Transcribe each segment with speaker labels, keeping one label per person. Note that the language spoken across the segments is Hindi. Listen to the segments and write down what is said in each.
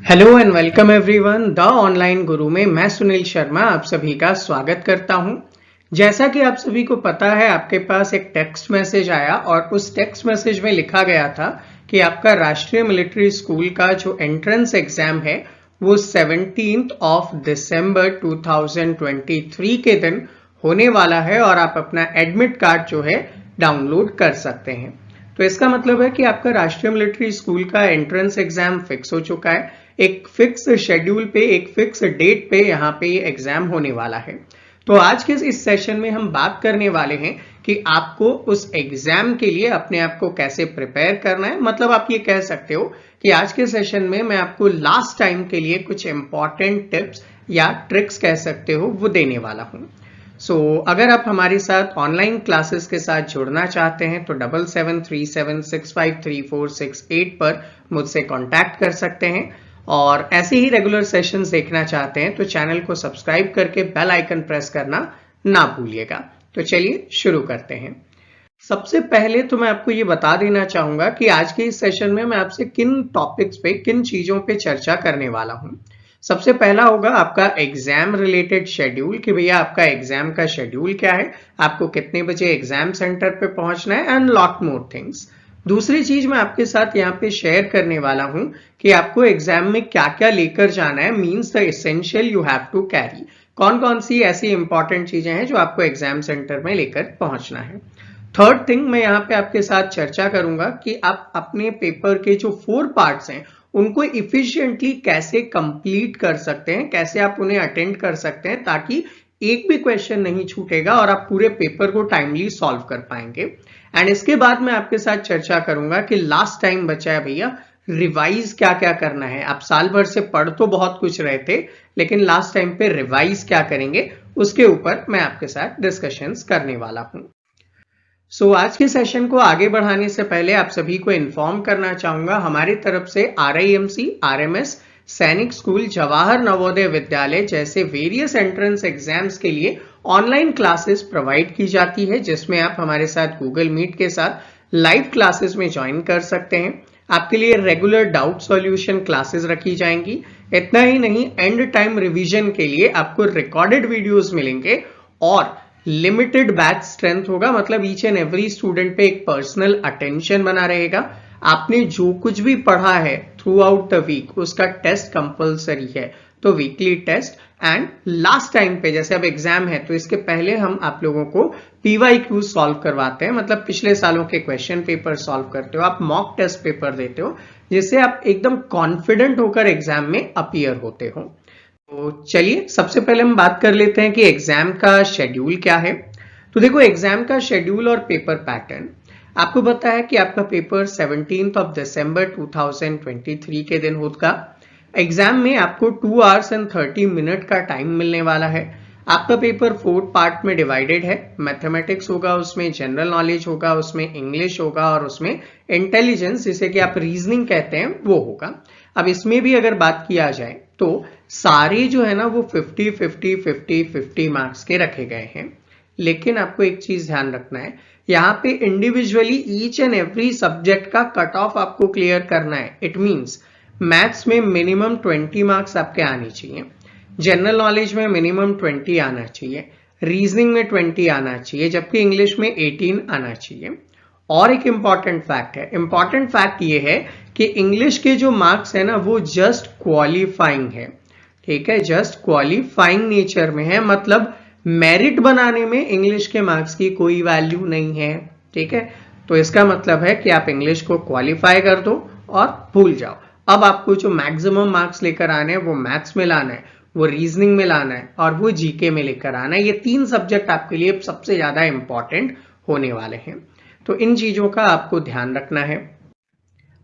Speaker 1: Hello and welcome everyone the online गुरु में मैं सुनील शर्मा आप सभी का स्वागत करता हूं। जैसा कि आप सभी को पता है आपके पास एक टेक्स्ट मैसेज आया और उस टेक्स्ट मैसेज में लिखा गया था कि आपका राष्ट्रीय मिलिट्री स्कूल का जो एंट्रेंस एग्जाम है वो 17 दिसंबर 2023 के दिन होने वाला है और आप अपना एडमिट कार्ड जो है डाउनलोड कर सकते हैं। तो इसका मतलब है कि आपका राष्ट्रीय मिलिट्री स्कूल का एंट्रेंस एग्जाम फिक्स हो चुका है। एक फिक्स शेड्यूल पे एक फिक्स डेट पे यहाँ पे ये एग्जाम होने वाला है। तो आज के इस सेशन में हम बात करने वाले हैं कि आपको उस एग्जाम के लिए अपने आप को कैसे प्रिपेयर करना है। मतलब आप ये कह सकते हो कि आज के सेशन में मैं आपको लास्ट टाइम के लिए कुछ इंपॉर्टेंट टिप्स या ट्रिक्स कह सकते हो वो देने वाला हूं। अगर आप हमारे साथ ऑनलाइन क्लासेस के साथ जुड़ना चाहते हैं तो 7737653468 पर मुझसे कांटेक्ट कर सकते हैं और ऐसे ही रेगुलर सेशंस देखना चाहते हैं तो चैनल को सब्सक्राइब करके बेल आइकन प्रेस करना ना भूलिएगा। तो चलिए शुरू करते हैं। सबसे पहले तो मैं आपको ये बता देना चाहूंगा कि आज के इस सेशन में मैं आपसे किन टॉपिक्स पे किन चीजों पे चर्चा करने वाला हूं। सबसे पहला होगा आपका एग्जाम रिलेटेड शेड्यूल कि भैया आपका एग्जाम का शेड्यूल क्या है, आपको कितने बजे एग्जाम सेंटर पे पहुंचना है एंड लॉट मोर थिंग्स। दूसरी चीज मैं आपके साथ यहाँ पे शेयर करने वाला हूं कि आपको एग्जाम में क्या क्या लेकर जाना है, means the essential you have to carry. कौन कौन सी ऐसी इंपॉर्टेंट चीजें हैं जो आपको एग्जाम सेंटर में लेकर पहुंचना है। थर्ड थिंग मैं यहाँ पे आपके साथ चर्चा करूंगा कि आप अपने पेपर के जो 4 पार्ट्स हैं उनको इफिशिएंटली कैसे कंप्लीट कर सकते हैं, कैसे आप उन्हें अटेंड कर सकते हैं ताकि एक भी क्वेश्चन नहीं छूटेगा और आप पूरे पेपर को टाइमली सॉल्व कर पाएंगे। एंड इसके बाद मैं आपके साथ चर्चा करूंगा कि लास्ट टाइम बचा है भैया रिवाइज क्या क्या करना है। आप साल भर से पढ़ तो बहुत कुछ रहे थे लेकिन लास्ट टाइम पे रिवाइज क्या करेंगे उसके ऊपर मैं आपके साथ डिस्कशंस करने वाला हूं। आज के सेशन को आगे बढ़ाने से पहले आप सभी को इन्फॉर्म करना चाहूंगा हमारी तरफ से RIMC, RMS, सैनिक स्कूल, जवाहर नवोदय विद्यालय जैसे वेरियस एंट्रेंस एग्जाम्स के लिए ऑनलाइन क्लासेस प्रोवाइड की जाती है जिसमें आप हमारे साथ गूगल मीट के साथ लाइव क्लासेस में ज्वाइन कर सकते हैं। आपके लिए रेगुलर डाउट सॉल्यूशन क्लासेस रखी जाएंगी। इतना ही नहीं, एंड टाइम रिवीजन के लिए आपको रिकॉर्डेड वीडियोस मिलेंगे और लिमिटेड बैच स्ट्रेंथ होगा। मतलब ईच एंड एवरी स्टूडेंट पे एक पर्सनल अटेंशन बना रहेगा। आपने जो कुछ भी पढ़ा है थ्रू आउट द वीक उसका टेस्ट कंपलसरी है, तो weekly test. And last time पे जैसे अब एग्जाम है तो इसके पहले हम आप लोगों को PYQ सॉल्व करवाते हैं, मतलब पिछले सालों के क्वेश्चन पेपर सॉल्व करते हो, आप मॉक टेस्ट पेपर देते हो जिससे आप एकदम कॉन्फिडेंट होकर एग्जाम में अपीयर होते हो। तो चलिए सबसे पहले हम बात कर लेते हैं कि एग्जाम का शेड्यूल क्या है। तो देखो एग्जाम का शेड्यूल और पेपर पैटर्न आपको पता है कि आपका पेपर 17 दिसंबर 2023 के दिन होगा। एग्जाम में आपको 2 आवर्स एंड 30 मिनट का टाइम मिलने वाला है। आपका पेपर 4 पार्ट में डिवाइडेड है। मैथमेटिक्स होगा, उसमें जनरल नॉलेज होगा, उसमें इंग्लिश होगा और उसमें इंटेलिजेंस जिसे कि आप रीजनिंग कहते हैं वो होगा। अब इसमें भी अगर बात किया जाए तो सारे जो है ना वो 50-50-50-50 मार्क्स के रखे गए हैं। लेकिन आपको एक चीज ध्यान रखना है, यहाँ पे individually each and every subject का कट ऑफ आपको क्लियर करना है। इट मींस मैथ्स में मिनिमम 20 मार्क्स आपके आने चाहिए, जनरल नॉलेज में मिनिमम 20 आना चाहिए, रीजनिंग में 20 आना चाहिए, जबकि इंग्लिश में 18 आना चाहिए। और एक इंपॉर्टेंट फैक्ट है, इंपॉर्टेंट फैक्ट ये है कि इंग्लिश के जो मार्क्स है ना वो जस्ट क्वालिफाइंग है, ठीक है, जस्ट क्वालिफाइंग नेचर में है। मतलब मेरिट बनाने में इंग्लिश के मार्क्स की कोई वैल्यू नहीं है, ठीक है। तो इसका मतलब है कि आप इंग्लिश को क्वालिफाई कर दो और भूल जाओ। अब आपको जो मैक्सिमम मार्क्स लेकर आने हैं वो मैथ्स में लाना है, वो रीजनिंग में लाना है और वो जीके में लेकर आना है। ये 3 सब्जेक्ट आपके लिए सबसे ज्यादा इंपॉर्टेंट होने वाले हैं, तो इन चीजों का आपको ध्यान रखना है।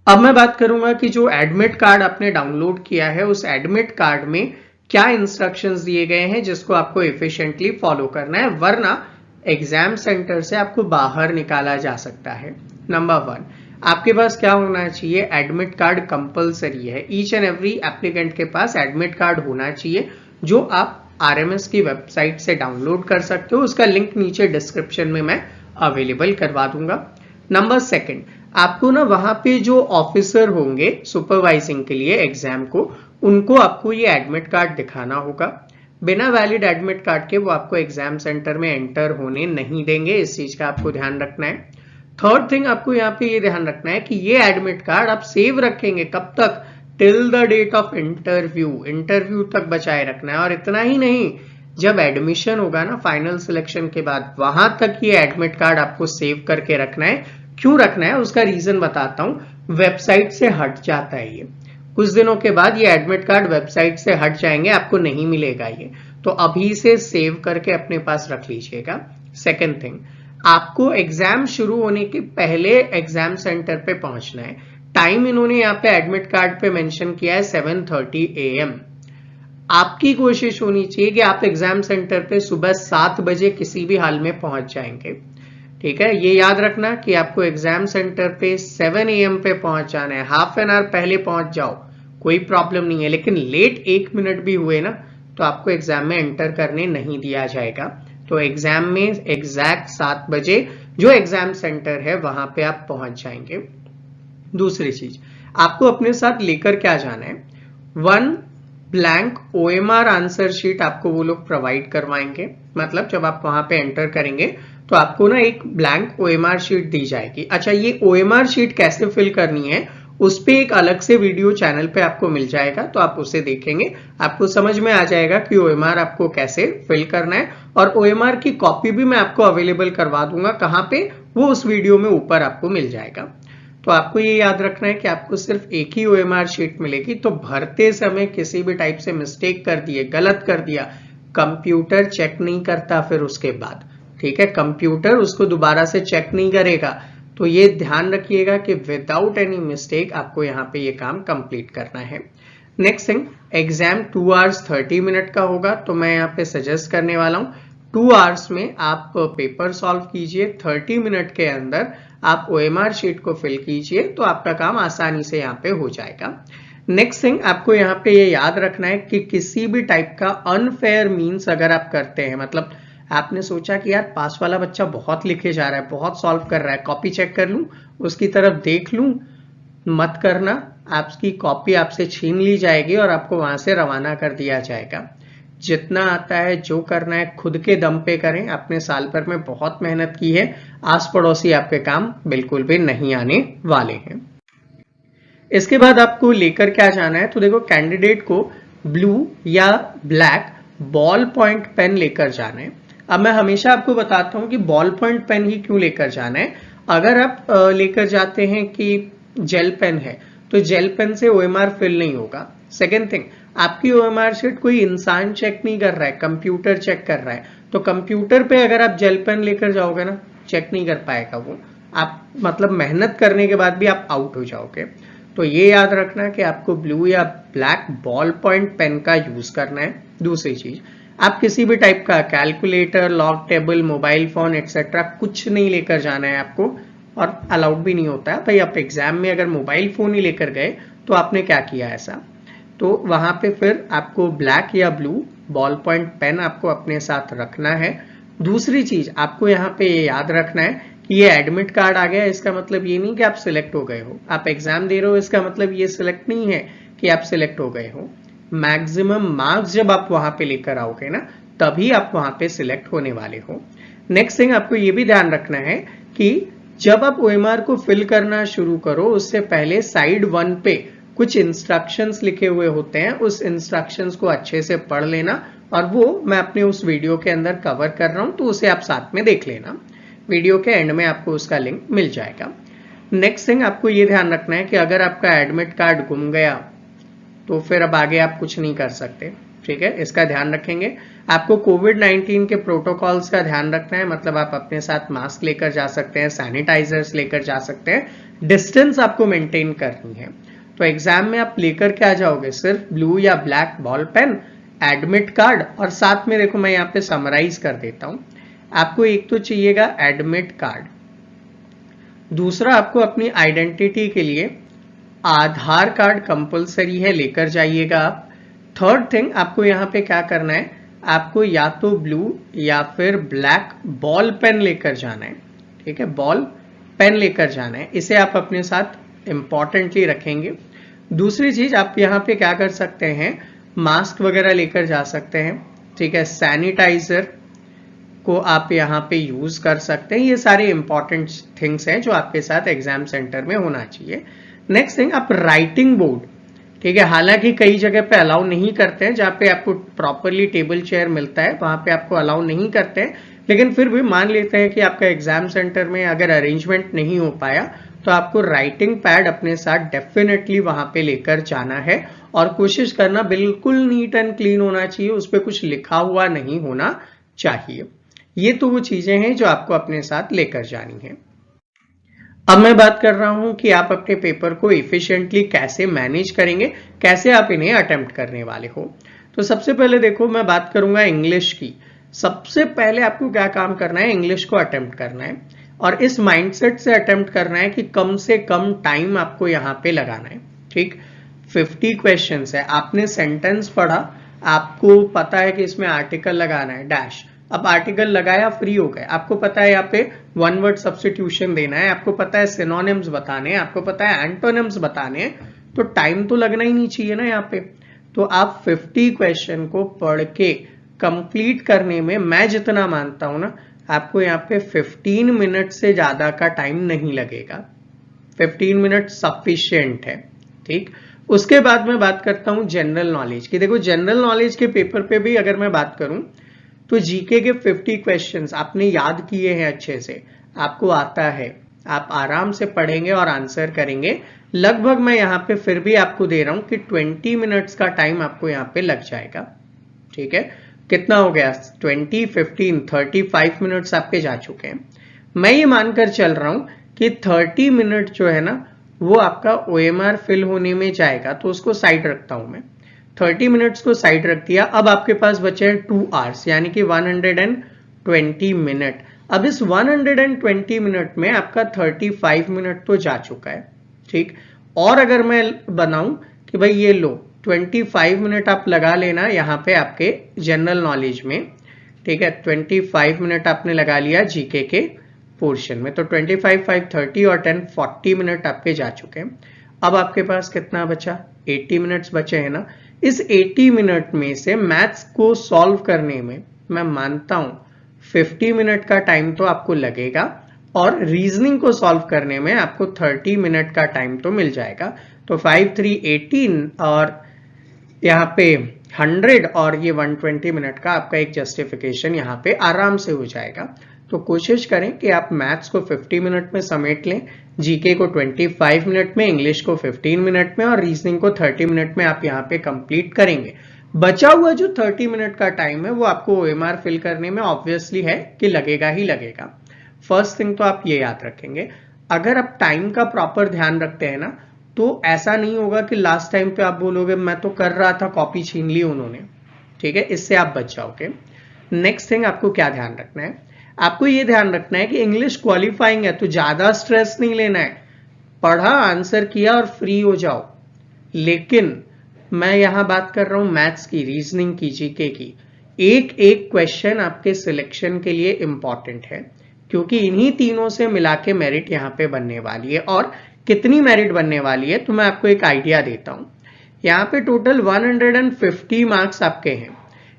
Speaker 1: अब मैं बात करूंगा कि जो एडमिट कार्ड आपने डाउनलोड किया है उस एडमिट कार्ड में क्या इंस्ट्रक्शंस दिए गए हैं जिसको आपको एफिशिएंटली फॉलो करना है, वरना एग्जाम सेंटर से आपको बाहर निकाला जा सकता है। नंबर 1, आपके पास क्या होना चाहिए, एडमिट कार्ड कंपलसरी है। ईच एंड एवरी एप्लीकेंट के पास एडमिट कार्ड होना चाहिए जो आप RMS की वेबसाइट से डाउनलोड कर सकते हो। उसका लिंक नीचे डिस्क्रिप्शन में मैं अवेलेबल करवा दूंगा। नंबर सेकंड, आपको ना वहां पे जो ऑफिसर होंगे सुपरवाइजिंग के लिए एग्जाम को, उनको आपको ये एडमिट कार्ड दिखाना होगा। बिना वैलिड एडमिट कार्ड के वो आपको एग्जाम सेंटर में एंटर होने नहीं देंगे, इस चीज का आपको ध्यान रखना है। थर्ड थिंग, आपको यहाँ पे ये ध्यान रखना है कि ये एडमिट कार्ड आप सेव रखेंगे कब तक, till the date of interview तक बचाए रखना है। और इतना ही नहीं, जब एडमिशन होगा ना फाइनल सिलेक्शन के बाद, वहां तक ये एडमिट कार्ड आपको सेव करके रखना है। क्यों रखना है उसका रीजन बताता हूं। वेबसाइट से हट जाता है ये, कुछ दिनों के बाद ये एडमिट कार्ड वेबसाइट से हट जाएंगे, आपको नहीं मिलेगा ये, तो अभी से सेव करके अपने पास रख लीजिएगा। सेकेंड थिंग, आपको एग्जाम शुरू होने के पहले एग्जाम सेंटर पे पहुंचना है। टाइम इन्होंने यहाँ पे एडमिट कार्ड पे मेंशन किया है 7:30 AM। आपकी कोशिश होनी चाहिए कि आप एग्जाम सेंटर पे सुबह 7 बजे किसी भी हाल में पहुंच जाएंगे। ठीक है, ये याद रखना कि आपको एग्जाम सेंटर पे 7 AM पे पहुंच जाना है। हाफ एन आवर पहले पहुंच जाओ, कोई प्रॉब्लम नहीं है, लेकिन लेट 1 मिनट भी हुए ना तो आपको एग्जाम में एंटर करने नहीं दिया जाएगा। तो एग्जाम में एग्जैक्ट 7 बजे जो एग्जाम सेंटर है वहां पे आप पहुंच जाएंगे। दूसरी चीज, आपको अपने साथ लेकर क्या जाना है, 1 ब्लैंक OMR आंसर शीट आपको वो लोग प्रोवाइड करवाएंगे। मतलब जब आप वहां पे एंटर करेंगे तो आपको ना एक ब्लैंक OMR शीट दी जाएगी। अच्छा, ये OMR शीट कैसे फिल करनी है उस पे एक अलग से वीडियो चैनल पे आपको मिल जाएगा, तो आप उसे देखेंगे, आपको समझ में आ जाएगा कि OMR आपको कैसे फिल करना है। और OMR की कॉपी भी मैं आपको अवेलेबल करवा दूंगा, कहां पे, वो उस वीडियो में ऊपर आपको मिल जाएगा। तो आपको ये याद रखना है कि आपको सिर्फ एक ही OMR शीट मिलेगी, तो भरते समय किसी भी टाइप से मिस्टेक कर दिए, गलत कर दिया, कंप्यूटर चेक नहीं करता फिर उसके बाद। ठीक है, कंप्यूटर उसको दोबारा से चेक नहीं करेगा, तो ये ध्यान रखिएगा कि विदाउट एनी मिस्टेक आपको यहाँ पे ये काम कंप्लीट करना है। Next thing, exam 2 hours 30 minute का होगा, तो मैं यहाँ पे सजेस्ट करने वाला हूँ 2 hours में आप पेपर सॉल्व कीजिए, 30 मिनट के अंदर आप OMR शीट को फिल कीजिए, तो आपका काम आसानी से यहाँ पे हो जाएगा। नेक्स्ट थिंग, आपको यहाँ पे ये याद रखना है कि किसी भी टाइप का अनफेयर मीन्स अगर आप करते हैं, मतलब आपने सोचा कि यार पास वाला बच्चा बहुत लिखे जा रहा है, बहुत सॉल्व कर रहा है, कॉपी चेक कर लूं, उसकी तरफ देख लूं, मत करना। आपकी कॉपी आपसे छीन ली जाएगी और आपको वहां से रवाना कर दिया जाएगा। जितना आता है, जो करना है, खुद के दम पे करें। आपने साल भर में बहुत मेहनत की है, आस पड़ोसी आपके काम बिल्कुल भी नहीं आने वाले हैं। इसके बाद आपको लेकर क्या जाना है, तो देखो कैंडिडेट को ब्लू या ब्लैक बॉल पॉइंट पेन लेकर जाना है। अब मैं हमेशा आपको बताता हूं कि बॉल पॉइंट पेन ही क्यों लेकर जाना है। अगर आप लेकर जाते हैं कि जेल पेन है, तो जेल पेन से OMR फिल नहीं होगा। सेकेंड थिंग, आपकी OMR शीट कोई इंसान चेक नहीं कर रहा है, कंप्यूटर चेक कर रहा है, तो कंप्यूटर पे अगर आप जेल पेन लेकर जाओगे ना, चेक नहीं कर पाएगा वो, आप मतलब मेहनत करने के बाद भी आप आउट हो जाओगे। तो ये याद रखना कि आपको ब्लू या ब्लैक बॉल पॉइंट पेन का यूज करना है। दूसरी चीज, आप किसी भी टाइप का calculator, log table, mobile phone etcetera कुछ नहीं लेकर जाना है आपको, और अलाउड भी नहीं होता है भाई। आप एग्जाम में अगर मोबाइल फोन ही लेकर गए तो आपने क्या किया ऐसा, तो वहां पे फिर आपको ब्लैक या ब्लू बॉल पॉइंट पेन आपको अपने साथ रखना है। दूसरी चीज, आपको यहाँ पे ये याद रखना है कि ये एडमिट कार्ड आ गया, इसका मतलब ये नहीं कि आप सिलेक्ट हो गए हो। आप एग्जाम दे रहे हो, इसका मतलब ये सिलेक्ट नहीं है कि आप सिलेक्ट हो गए हो। मैक्सिमम मार्क्स जब आप वहां पे लेकर आओगे ना, तभी आप वहां पे सिलेक्ट होने वाले हो। नेक्स्ट थिंग, आपको ये भी ध्यान रखना है कि जब आप OMR को फिल करना शुरू करो, उससे पहले साइड 1 पे कुछ इंस्ट्रक्शंस लिखे हुए होते हैं, उस इंस्ट्रक्शंस को अच्छे से पढ़ लेना, और वो मैं अपने उस वीडियो के अंदर कवर कर रहा हूं, तो उसे आप साथ में देख लेना। वीडियो के एंड में आपको उसका लिंक मिल जाएगा। नेक्स्ट थिंग, आपको ये ध्यान रखना है कि अगर आपका एडमिट कार्ड गुम गया तो फिर अब आगे आप कुछ नहीं कर सकते। ठीक है, इसका ध्यान रखेंगे। आपको कोविड-19 के प्रोटोकॉल्स का ध्यान रखना है, मतलब आप अपने साथ मास्क लेकर जा सकते हैं, सैनिटाइजर्स लेकर जा सकते हैं, डिस्टेंस आपको मेंटेन करनी है। तो एग्जाम में आप लेकर क्या जाओगे, सिर्फ ब्लू या black ball pen, admit card, और साथ में देखो मैं यहाँ पे समराइज कर देता हूं। आपको एक तो चाहिएगा एडमिट कार्ड, दूसरा आपको अपनी आइडेंटिटी के लिए आधार कार्ड कंपलसरी है, लेकर जाइएगा आप। थर्ड थिंग, आपको यहाँ पे क्या करना है, आपको या तो ब्लू या फिर ब्लैक बॉल पेन लेकर जाना है। ठीक है, बॉल पेन लेकर जाना है, इसे आप अपने साथ इंपॉर्टेंटली रखेंगे। दूसरी चीज आप यहाँ पे क्या कर सकते हैं, मास्क वगैरह लेकर जा सकते हैं, ठीक है, सैनिटाइजर को आप यहाँ पे यूज कर सकते हैं। ये सारे इंपॉर्टेंट थिंग्स हैं जो आपके साथ एग्जाम सेंटर में होना चाहिए। नेक्स्ट थिंग, आप राइटिंग बोर्ड, ठीक है, हालांकि कई जगह पे अलाउ नहीं करते हैं, जहाँ पे आपको प्रॉपरली टेबल चेयर मिलता है वहां पे आपको अलाउ नहीं करते हैं, लेकिन फिर भी मान लेते हैं कि आपका एग्जाम सेंटर में अगर अरेंजमेंट नहीं हो पाया तो आपको राइटिंग पैड अपने साथ डेफिनेटली वहां पे लेकर जाना है और कोशिश करना बिल्कुल नीट एंड क्लीन होना चाहिए, उस पर कुछ लिखा हुआ नहीं होना चाहिए। ये तो वो चीजें हैं जो आपको अपने साथ लेकर जानी है। अब मैं बात कर रहा हूं कि आप अपने पेपर को इफिशिएंटली कैसे मैनेज करेंगे, कैसे आप इन्हें अटेम्प्ट करने वाले हो। तो सबसे पहले देखो, मैं बात करूंगा इंग्लिश की। सबसे पहले आपको क्या काम करना है, इंग्लिश को अटेम्प्ट करना है और इस माइंडसेट से अटेम्प्ट करना है कि कम से कम टाइम आपको यहां पे लगाना है। ठीक, 50 क्वेश्चंस है, आपने सेंटेंस पढ़ा, आपको पता है कि इसमें आर्टिकल लगाना है डैश, अब आर्टिकल लगाया, फ्री हो गए, आपको पता है यहाँ पे वन वर्ड सब्स्टिट्यूशन देना है, आपको पता है सिनोनिम्स बताने हैं, आपको पता है एंटोनिम्स बताने हैं, तो टाइम तो लगना ही नहीं चाहिए ना यहाँ पे। तो आप 50 क्वेश्चन को पढ़ के कंप्लीट करने में मैं जितना मानता हूं ना, आपको यहाँ पे 15 मिनट से ज्यादा का टाइम नहीं लगेगा। 15 मिनट सफिशिएंट है। ठीक, उसके बाद मैं बात करता हूं जनरल नॉलेज की। देखो, जनरल नॉलेज के पेपर पे भी अगर मैं बात करूं तो जीके के 50 क्वेश्चंस आपने याद किए हैं अच्छे से, आपको आता है, आप आराम से पढ़ेंगे और आंसर करेंगे। लगभग मैं यहाँ पे फिर भी आपको दे रहा हूं कि 20 मिनट्स का टाइम आपको यहाँ पे लग जाएगा। ठीक है, कितना हो गया, 20, 15, 35 मिनट्स आपके जा चुके हैं। मैं ये मानकर चल रहा हूं कि 30 मिनट जो है ना वो आपका OMR फिल होने में जाएगा, तो उसको साइड रखता हूं मैं। 30 मिनट्स को साइड रख दिया, अब आपके पास बचे हैं 2 आवर्स, यानी कि 120 मिनट। अब इस 120 मिनट में आपका 35 मिनट तो जा चुका है। ठीक, और अगर मैं बनाऊं कि भाई ये लो 25 मिनट आप लगा लेना यहाँ पे आपके जनरल नॉलेज में, ठीक है, 25 मिनट आपने लगा लिया जीके के पोर्शन में, तो 25, 5, 30 और 10, 40 मिनट आपके जा चुके हैं। अब आपके पास कितना बचा, 80 मिनट्स बचे हैं ना। इस 80 मिनट में से मैथ्स को सॉल्व करने में मैं मानता हूं 50 मिनट का टाइम तो आपको लगेगा और रीजनिंग को सॉल्व करने में आपको 30 मिनट का टाइम तो मिल जाएगा। तो 5, 3, 18 और यहाँ पे 100 और ये 120 मिनट का आपका एक जस्टिफिकेशन यहाँ पे आराम से हो जाएगा। तो कोशिश करें कि आप मैथ्स को 50 मिनट में समेट लें, जीके को 25 मिनट में, इंग्लिश को 15 मिनट में और रीजनिंग को 30 मिनट में आप यहाँ पे कंप्लीट करेंगे। बचा हुआ जो 30 मिनट का टाइम है वो आपको OMR फिल करने में ऑब्वियसली है कि लगेगा ही लगेगा। फर्स्ट थिंग तो आप ये याद रखेंगे, अगर आप टाइम का प्रॉपर ध्यान रखते हैं ना तो ऐसा नहीं होगा कि लास्ट टाइम पे आप बोलोगे मैं तो कर रहा था, कॉपी छीन ली उन्होंने। ठीक है, इससे आप बच जाओगे। नेक्स्ट थिंग आपको क्या ध्यान रखना है, आपको ये ध्यान रखना है कि इंग्लिश क्वालिफाइंग है तो ज्यादा स्ट्रेस नहीं लेना है, पढ़ा, आंसर किया और फ्री हो जाओ। लेकिन मैं यहां बात कर रहा हूं मैथ्स की, रीजनिंग की, जीके की। एक एक क्वेश्चन आपके सिलेक्शन के लिए इंपॉर्टेंट है, क्योंकि इन्हीं तीनों से मिला के मेरिट यहां पे बनने वाली है। और कितनी मेरिट बनने वाली है तो मैं आपको एक आइडिया देता हूं। यहां पे टोटल 150 मार्क्स आपके हैं।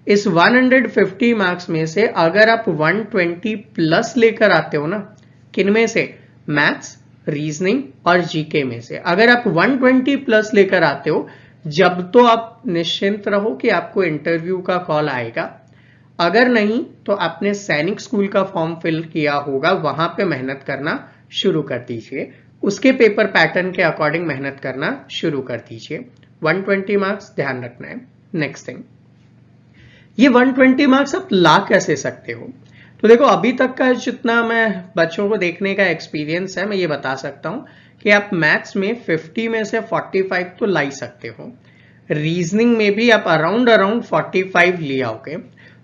Speaker 1: इस 150 मार्क्स में से अगर आप 120 प्लस लेकर आते हो ना, किनमें से, मैथ्स, रीजनिंग और जीके में से, अगर आप 120 प्लस लेकर आते हो, जब तो आप निश्चिंत रहो कि आपको इंटरव्यू का कॉल आएगा। अगर नहीं तो आपने सैनिक स्कूल का फॉर्म फिल किया होगा, वहां पे मेहनत करना शुरू कर दीजिए, उसके पेपर पैटर्न के अकॉर्डिंग मेहनत करना शुरू कर दीजिए। 120 मार्क्स ध्यान रखना है। नेक्स्ट थिंग, ये 120 मार्क्स आप ला कैसे सकते हो, तो देखो अभी तक का जितना मैं बच्चों को देखने का एक्सपीरियंस है, मैं ये बता सकता हूं कि आप मैथ्स में 50 में से 45 तो ला ही सकते हो, रीजनिंग में भी आप अराउंड 45 ले आओगे,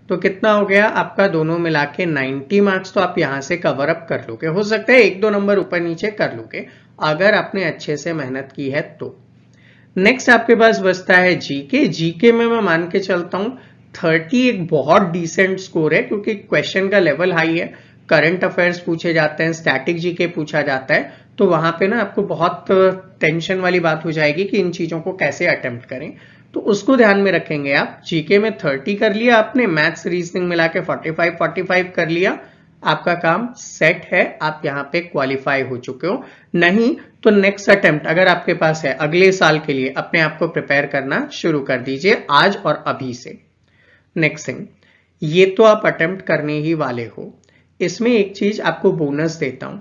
Speaker 1: तो कितना हो गया आपका, दोनों मिला के 90 मार्क्स तो आप यहां से कवर अप कर लोगे। हो सकता है 1-2 नंबर ऊपर नीचे कर लोगे अगर आपने अच्छे से मेहनत की है तो। नेक्स्ट आपके पास बचता है जीके। जीके में मैं मान के चलता हूं 30 एक बहुत डिसेंट स्कोर है, क्योंकि क्वेश्चन का लेवल हाई है, करंट अफेयर्स पूछे जाते हैं, स्टैटिक जीके पूछा जाता है, तो वहां पे ना आपको बहुत टेंशन वाली बात हो जाएगी कि इन चीजों को कैसे अटेम्प्ट करें। तो उसको ध्यान में रखेंगे आप। जीके में 30 कर लिया आपने, मैथ्स रीजनिंग मिला के 45 कर लिया, आपका काम सेट है, आप यहाँ पे क्वालिफाई हो चुके हो। नहीं तो नेक्स्ट अटेम्प्ट अगर आपके पास है अगले साल के लिए, अपने आप को प्रिपेयर करना शुरू कर दीजिए आज और अभी से। नेक्स्ट थिंग, ये तो आप अटेम्प्ट करने ही वाले हो। इसमें एक चीज आपको बोनस देता हूं,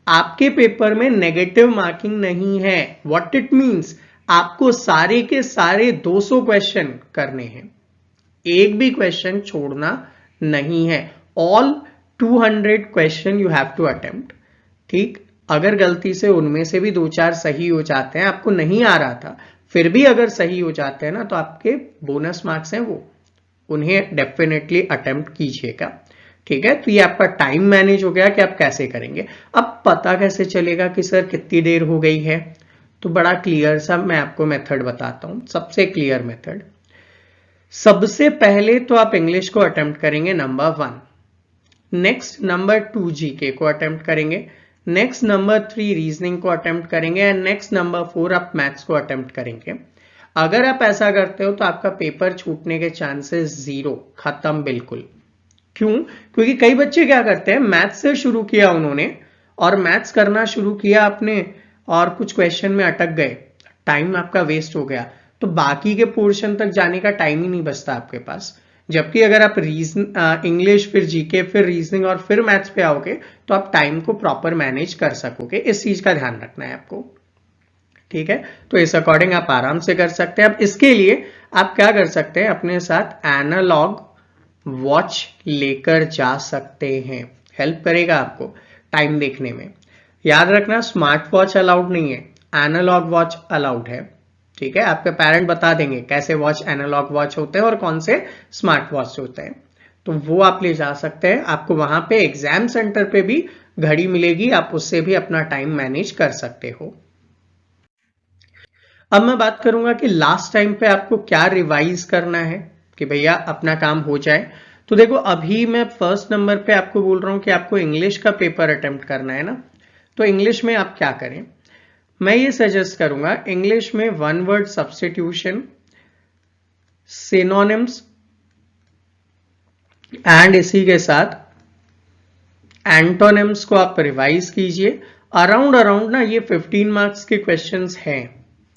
Speaker 1: आपके पेपर में नेगेटिव मार्किंग नहीं है। व्हाट इट मींस, आपको सारे के सारे 200 क्वेश्चन करने हैं, एक भी क्वेश्चन छोड़ना नहीं है। All 200 question you have to attempt. ठीक, अगर गलती से उनमें से भी 2-4 सही हो जाते हैं, आपको नहीं आ रहा था, फिर भी अगर सही हो जाते हैं ना, तो आपके बोनस मार्क्स हैं वो, उन्हें डेफिनेटली अटेम्प्ट कीजिएगा। ठीक है, तो ये आपका टाइम मैनेज हो गया कि आप कैसे करेंगे। अब पता कैसे चलेगा कि सर कितनी देर हो गई है, तो बड़ा क्लियर सा मैं आपको मेथड बताता हूं, सबसे क्लियर मेथड। सबसे पहले तो आप इंग्लिश को अटेम्प्ट करेंगे नंबर 1, नेक्स्ट नंबर 2 जीके को अटेम्प्ट करेंगे, नेक्स्ट नंबर 3 रीजनिंग को अटेम्प्ट करेंगे एंड नेक्स्ट नंबर 4 आप मैथ्स को अटेम्प्ट करेंगे। अगर आप ऐसा करते हो तो आपका पेपर छूटने के चांसेस 0, खत्म बिल्कुल। क्यों? क्योंकि कई बच्चे क्या करते हैं, मैथ्स से शुरू किया उन्होंने और मैथ्स करना शुरू किया आपने और कुछ क्वेश्चन में अटक गए, टाइम आपका वेस्ट हो गया, तो बाकी के पोर्शन तक जाने का टाइम ही नहीं बचता आपके पास। जबकि अगर आप इंग्लिश, फिर जीके, फिर रीजनिंग और फिर मैथ्स पे आओगे तो आप टाइम को प्रॉपर मैनेज कर सकोगे। इस चीज का ध्यान रखना है आपको। ठीक है, तो इस अकॉर्डिंग आप आराम से कर सकते हैं। अब इसके लिए आप क्या कर सकते हैं, अपने साथ एनालॉग वॉच लेकर जा सकते हैं, हेल्प करेगा आपको टाइम देखने में। याद रखना, स्मार्ट वॉच अलाउड नहीं है, एनालॉग वॉच अलाउड है। ठीक है, आपके पेरेंट बता देंगे कैसे वॉच एनालॉग वॉच होते हैं और कौन से स्मार्ट वॉच होते हैं, तो वो आप ले जा सकते हैं। आपको वहां पे एग्जाम सेंटर पे भी घड़ी मिलेगी, आप उससे भी अपना टाइम मैनेज कर सकते हो। अब मैं बात करूंगा कि लास्ट टाइम पे आपको क्या रिवाइज करना है कि भैया अपना काम हो जाए। तो देखो, अभी मैं फर्स्ट नंबर पे आपको बोल रहा हूं कि आपको इंग्लिश का पेपर अटेम्प्ट करना है ना, तो इंग्लिश में आप क्या करें, मैं ये सजेस्ट करूंगा इंग्लिश में 1 वर्ड सब्स्टिट्यूशन, सिनोनिम्स एंड इसी के साथ एंटोनिम्स को आप रिवाइज कीजिए। अराउंड ना ये 15 मार्क्स के क्वेश्चंस हैं।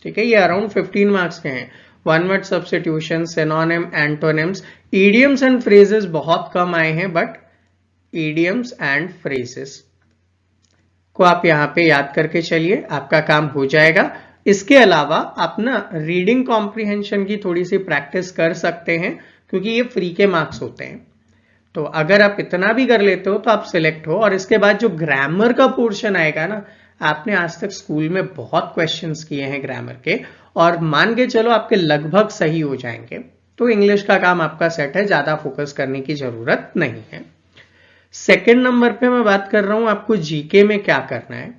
Speaker 1: ठीक है, ये अराउंड 15 मार्क्स के हैं। 1 word substitution, synonym, antonyms, idioms and phrases बहुत कम आए हैं, बट इडियम्स एंड फ्रेजेस को आप यहां पे याद करके चलिए, आपका काम हो जाएगा। इसके अलावा आप ना रीडिंग कॉम्प्रिहेंशन की थोड़ी सी प्रैक्टिस कर सकते हैं, क्योंकि ये फ्री के मार्क्स होते हैं। तो अगर आप इतना भी कर लेते हो तो आप सिलेक्ट हो। और इसके बाद जो ग्रामर का पोर्शन आएगा ना, आपने आज तक स्कूल में बहुत क्वेश्चंस किए हैं ग्रामर के, और मान के चलो आपके लगभग सही हो जाएंगे, तो इंग्लिश का काम आपका सेट है, ज्यादा फोकस करने की जरूरत नहीं है। सेकेंड नंबर पे मैं बात कर रहा हूं आपको जीके में क्या करना है।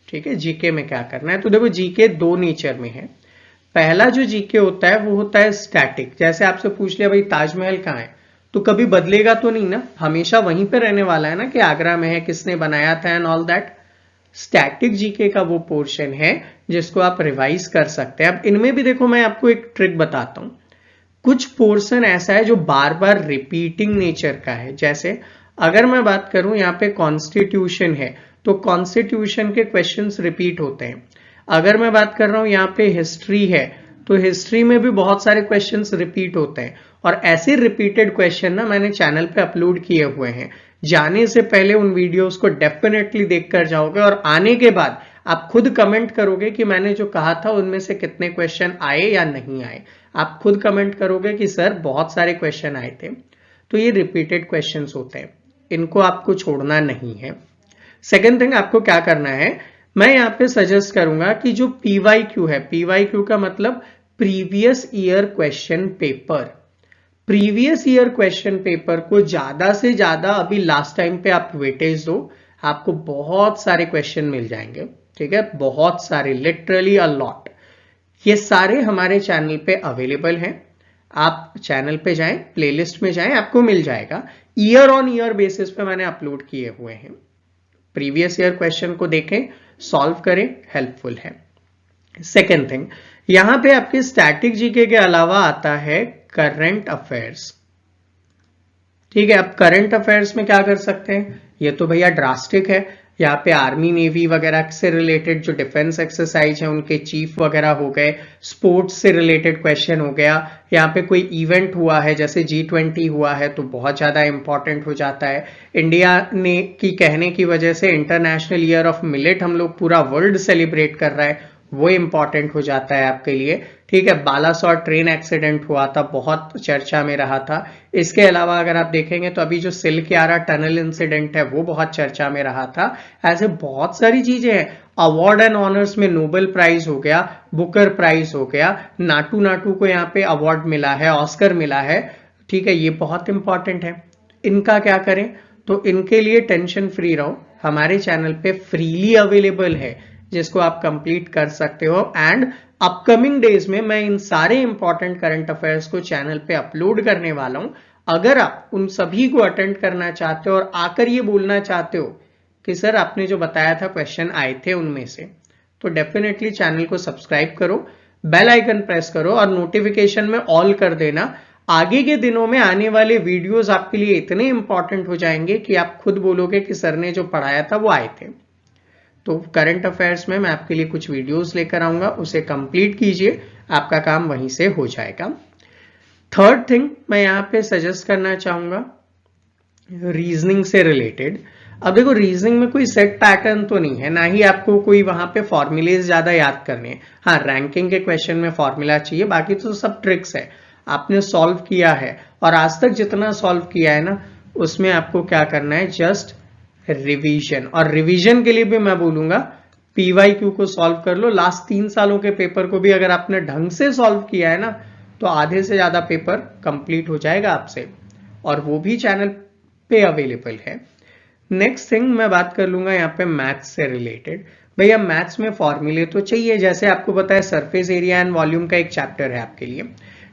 Speaker 1: ठीक है, जीके में क्या करना है, तो देखो जीके 2 नेचर में है। पहला जो जीके होता है वो होता है स्टैटिक, जैसे आपसे पूछ लिया भाई ताजमहल कहाँ है, तो कभी बदलेगा तो नहीं ना, हमेशा वहीं पे रहने वाला है ना कि आगरा में है, किसने बनाया था and all that. Static GK का वो पोर्शन है जिसको आप रिवाइज कर सकते हैं। अब इनमें भी देखो, मैं आपको एक ट्रिक बताता हूं, कुछ पोर्शन ऐसा है जो बार बार रिपीटिंग नेचर का है। जैसे अगर मैं बात करूं यहाँ पे कॉन्स्टिट्यूशन है, तो कॉन्स्टिट्यूशन के क्वेश्चंस रिपीट होते हैं। अगर मैं बात कर रहा हूं यहाँ पे हिस्ट्री है, तो हिस्ट्री में भी बहुत सारे क्वेश्चंस रिपीट होते हैं। और ऐसे रिपीटेड क्वेश्चन ना मैंने चैनल पे अपलोड किए हुए हैं, जाने से पहले उन वीडियोस को डेफिनेटली देखकर जाओगे, और आने के बाद आप खुद कमेंट करोगे कि मैंने जो कहा था उनमें से कितने क्वेश्चन आए या नहीं आए। आप खुद कमेंट करोगे कि सर बहुत सारे क्वेश्चन आए थे। तो ये रिपीटेड क्वेश्चंस होते हैं, इनको आपको छोड़ना नहीं है। सेकेंड थिंग आपको क्या करना है, मैं यहाँ पे सजेस्ट करूंगा कि जो PYQ है, PYQ का मतलब previous year question paper, previous year question paper को ज्यादा से ज्यादा अभी लास्ट टाइम पे आप वेटेज दो, आपको बहुत सारे क्वेश्चन मिल जाएंगे। ठीक है, बहुत सारे, लिटरली अ लॉट। ये सारे हमारे चैनल पे अवेलेबल हैं, आप चैनल पे जाएं, प्लेलिस्ट में जाएं, आपको मिल जाएगा। ईयर ऑन ईयर बेसिस पे मैंने अपलोड किए हुए हैं। प्रीवियस ईयर क्वेश्चन को देखें, सॉल्व करें, हेल्पफुल है। सेकेंड थिंग, यहां पे आपके स्टैटिक जीके के अलावा आता है करंट अफेयर्स। ठीक है, अब करंट अफेयर्स में क्या कर सकते हैं, ये तो भैया ड्रास्टिक है। यहाँ पे आर्मी नेवी वगैरह से रिलेटेड जो डिफेंस एक्सरसाइज है उनके चीफ वगैरह हो गए, स्पोर्ट्स से रिलेटेड क्वेश्चन हो गया, यहाँ पे कोई इवेंट हुआ है जैसे G20 हुआ है तो बहुत ज्यादा इंपॉर्टेंट हो जाता है। इंडिया ने की कहने की वजह से इंटरनेशनल ईयर ऑफ मिलेट हम लोग पूरा वर्ल्ड सेलिब्रेट कर रहा है, वो इंपॉर्टेंट हो जाता है आपके लिए। ठीक है, बालासोर ट्रेन एक्सीडेंट हुआ था, बहुत चर्चा में रहा था। इसके अलावा अगर आप देखेंगे तो अभी जो सिलक्यारा टनल इंसिडेंट है वो बहुत चर्चा में रहा था। ऐसे बहुत सारी चीजें हैं। अवार्ड एंड ऑनर्स में नोबेल प्राइज हो गया, बुकर प्राइज हो गया, नाटू नाटू को यहाँ पे अवार्ड मिला है, ऑस्कर मिला है। ठीक है, ये बहुत इंपॉर्टेंट है। इनका क्या करें, तो इनके लिए टेंशन फ्री रहो, हमारे चैनल पे फ्रीली अवेलेबल है जिसको आप कंप्लीट कर सकते हो। एंड अपकमिंग डेज में मैं इन सारे इंपॉर्टेंट करंट अफेयर्स को चैनल पे अपलोड करने वाला हूं। अगर आप उन सभी को अटेंड करना चाहते हो और आकर ये बोलना चाहते हो कि सर आपने जो बताया था क्वेश्चन आए थे उनमें से, तो डेफिनेटली चैनल को सब्सक्राइब करो, बेल आइकन प्रेस करो और नोटिफिकेशन में ऑल कर देना। आगे के दिनों में आने वाले वीडियोस आपके लिए इतने इंपॉर्टेंट हो जाएंगे कि आप खुद बोलोगे कि सर ने जो पढ़ाया था वो आए थे। तो करंट अफेयर्स में मैं आपके लिए कुछ वीडियोस लेकर आऊंगा, उसे कंप्लीट कीजिए, आपका काम वहीं से हो जाएगा। थर्ड थिंग मैं यहां पे सजेस्ट करना चाहूंगा रीजनिंग से रिलेटेड। अब देखो, रीजनिंग में कोई सेट पैटर्न तो नहीं है, ना ही आपको कोई वहां पे फॉर्मूलेज ज्यादा याद करने हैं। हाँ, रैंकिंग के क्वेश्चन में फॉर्मूला चाहिए, बाकी तो सब ट्रिक्स है। आपने सॉल्व किया है और आज तक जितना सॉल्व किया है ना, उसमें आपको क्या करना है, जस्ट रिवीजन। और रिवीजन के लिए भी मैं बोलूंगा PYQ को सॉल्व कर लो। लास्ट 3 सालों के पेपर को भी अगर आपने ढंग से सॉल्व किया है ना, तो आधे से ज्यादा पेपर कंप्लीट हो जाएगा आपसे, और वो भी चैनल पे अवेलेबल है। नेक्स्ट थिंग मैं बात कर लूंगा यहाँ पे मैथ्स से रिलेटेड। भैया मैथ्स में फॉर्मूले तो चाहिए, जैसे आपको पता है सरफेस एरिया एंड वॉल्यूम का एक चैप्टर है आपके लिए,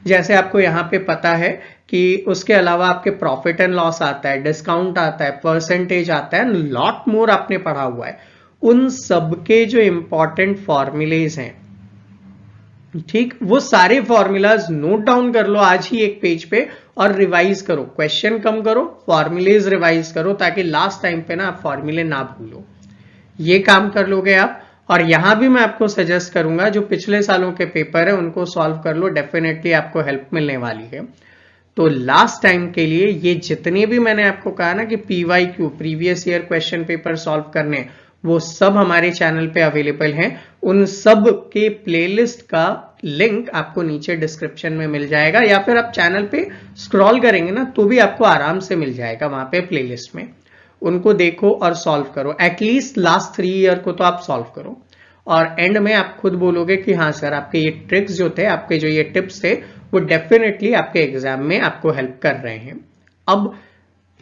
Speaker 1: जैसे आपको यहाँ पे पता है कि उसके अलावा आपके प्रॉफिट एंड लॉस आता है, डिस्काउंट आता है, परसेंटेज आता है, लॉट मोर आपने पढ़ा हुआ है। उन सबके जो इंपॉर्टेंट फॉर्मूलेज हैं, ठीक, वो सारे फॉर्मूलाज नोट डाउन कर लो आज ही एक पेज पे और रिवाइज करो। क्वेश्चन कम करो, फॉर्मूलेज रिवाइज करो, ताकि लास्ट टाइम पे ना आप फॉर्मूले ना भूलो। ये काम कर लोगे आप। और यहां भी मैं आपको सजेस्ट करूंगा जो पिछले सालों के पेपर है उनको सॉल्व कर लो, डेफिनेटली आपको हेल्प मिलने वाली है। तो लास्ट टाइम के लिए ये जितने भी मैंने आपको कहा ना कि PYQ previous year question paper solve करने, वो सब हमारे चैनल पे अवेलेबल हैं। उन सब के प्लेलिस्ट का लिंक आपको नीचे डिस्क्रिप्शन में मिल जाएगा, या फिर आप चैनल पे स्क्रॉल करेंगे ना तो भी आपको आराम से मिल जाएगा वहां पे प्लेलिस्ट में। उनको देखो और सॉल्व करो, एटलीस्ट लास्ट 3 ईयर को तो आप सॉल्व करो। और एंड में आप खुद बोलोगे कि हाँ सर, आपके ये ट्रिक्स जो थे, आपके जो ये टिप्स थे, वो डेफिनेटली आपके एग्जाम में आपको हेल्प कर रहे हैं। अब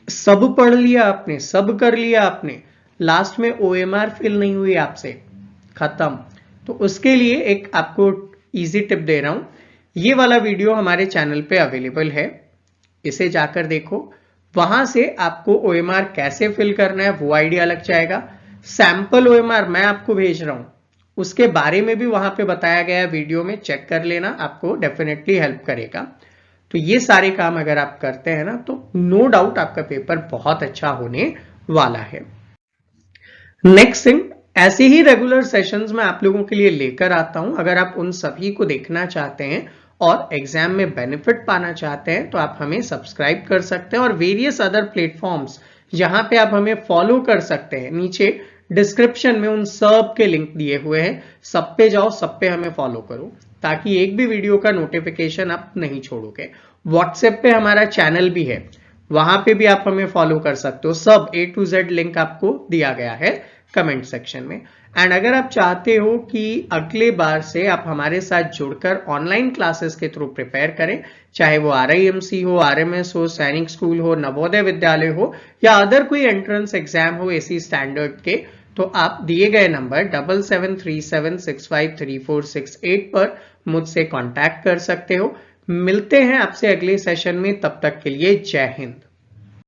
Speaker 1: सब पढ़ लिया आपने, सब कर लिया आपने, लास्ट में OMR फिल नहीं हुई आपसे, खत्म। तो उसके लिए एक आपको इजी टिप दे रहा हूं, ये वाला वीडियो हमारे चैनल पे अवेलेबल है, इसे जाकर देखो। वहां से आपको OMR कैसे फिल करना है वो आइडिया लग जाएगा। सैंपल OMR मैं आपको भेज रहा हूं, उसके बारे में भी वहां पे बताया गया है वीडियो में, चेक कर लेना, आपको डेफिनेटली हेल्प करेगा। तो ये सारे काम अगर आप करते हैं ना, तो नो डाउट आपका पेपर बहुत अच्छा होने वाला है। नेक्स्ट थिंग, ऐसे ही रेगुलर सेशंस में आप लोगों के लिए लेकर आता हूं। अगर आप उन सभी को देखना चाहते हैं और एग्जाम में बेनिफिट पाना चाहते हैं तो आप हमें सब्सक्राइब कर सकते हैं, और वेरियस अदर प्लेटफॉर्म्स जहां पे आप हमें फॉलो कर सकते हैं, नीचे डिस्क्रिप्शन में उन सब के लिंक दिए हुए हैं, सब पे जाओ, सब पे हमें फॉलो करो, ताकि एक भी वीडियो का नोटिफिकेशन आप नहीं छोड़ोगे। व्हाट्सएप पे हमारा चैनल भी है, वहां पे भी आप हमें फॉलो कर सकते हो। सब A to Z लिंक आपको दिया गया है कमेंट सेक्शन में। एंड अगर आप चाहते हो कि अगले बार से आप हमारे साथ जुड़कर ऑनलाइन क्लासेस के थ्रू प्रिपेयर करें, चाहे वो RIMC हो, RMS हो, सैनिक स्कूल हो, नवोदय विद्यालय हो, या अदर कोई एंट्रेंस एग्जाम हो AC स्टैंडर्ड के, तो आप दिए गए नंबर 7737653468 पर मुझसे कांटेक्ट कर सकते हो। मिलते हैं आपसे अगले सेशन में, तब तक के लिए जय हिंद।